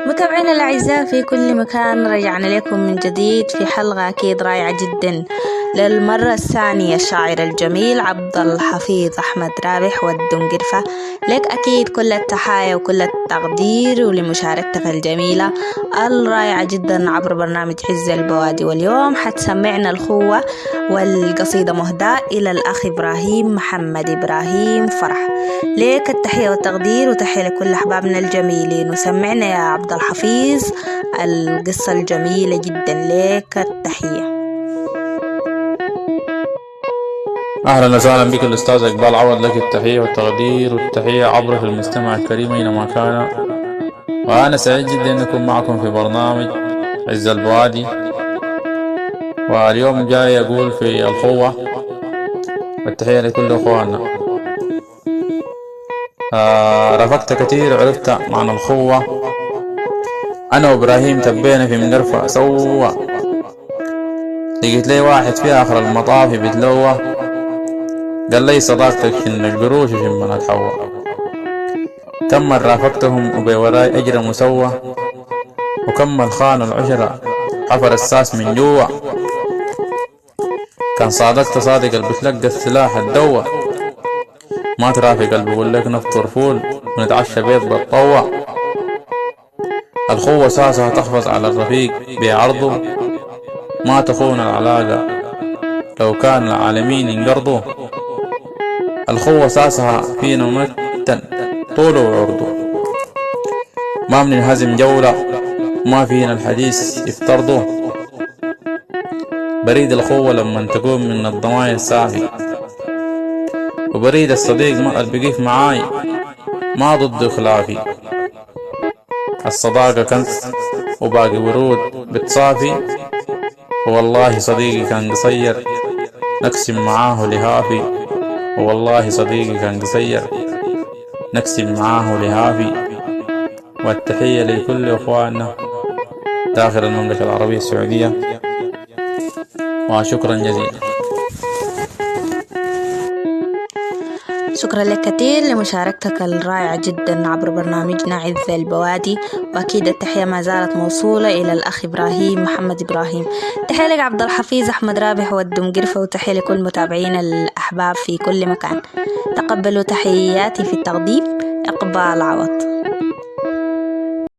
متابعينا الأعزاء في كل مكان، رجعنا لكم من جديد في حلقة أكيد رائعة جدا للمرة الثانية. الشاعر الجميل عبد الحفيظ أحمد رابح والدنقرفة، لك أكيد كل التحايا وكل التقدير ولمشاركتك الجميلة الرائعة جدا عبر برنامج عز البوادي. واليوم حتسمعنا الخوة والقصيدة مهداة إلى الأخ إبراهيم محمد إبراهيم فرح. ليك التحية والتقدير وتحية لكل أحبابنا الجميلين، وسمعنا يا عبد الحفيظ القصة الجميلة جدا. ليك التحية. أهلا وسهلا بك الأستاذ إقبال عوض، لك التحية والتقدير والتحية عبر المستمع الكريم أينما كان، وأنا سعيد جدا أن أكون معكم في برنامج عز البوادي. واليوم جاي أقول في الخوة والتحية لكل أخواننا. رافقت كثير وعرفت معنى الخوة، أنا وإبراهيم تبينا في منقرفة سوا، لقيت لي واحد في آخر المطاف بيتلوى، قال لي صداقتك شن القروش وشن من الحوا. كمل رافقتهم وبوراي أجر مسوى، وكمل خان العشرة حفر الساس من جوا. كان صادقت صادق اللي بتلقى السلاح الدوا، ما ترافق اللي بقول لك نفطر فول ونتعشى بيض بالطوع. الخوة ساسها تحفظ على الرفيق بعرضه، ما تخون العلاقة لو كان العالمين ينقرضوا. الخوة ساسها فينا متن طوله وعرضه، ما بننهزم جولة ما فينا الحديث يفترضه. بريد الخوة لما تقوم من الضماير صافي، وبريد الصديق ما بيقف معاي ما ضد خلافي. الصداقة كنز وباقي ورود بتصافي، والله صديقي كان قصير نقسم معاه لهافي. والله صديقي كان قصير نقسم معاه لهافي. والتحية لكل أخواننا داخل المملكة العربية السعودية، وشكرا جزيلا. شكرا لك كثير لمشاركتك الرائعة جدا عبر برنامجنا عز البوادي. وأكيد التحية ما زالت موصولة إلى الأخ إبراهيم محمد إبراهيم. تحية لك عبد الحفيظ أحمد رابح والدنقرفة، وتحية لكل متابعين الأحباب في كل مكان. تقبلوا تحياتي في التقديم إقبال عوض.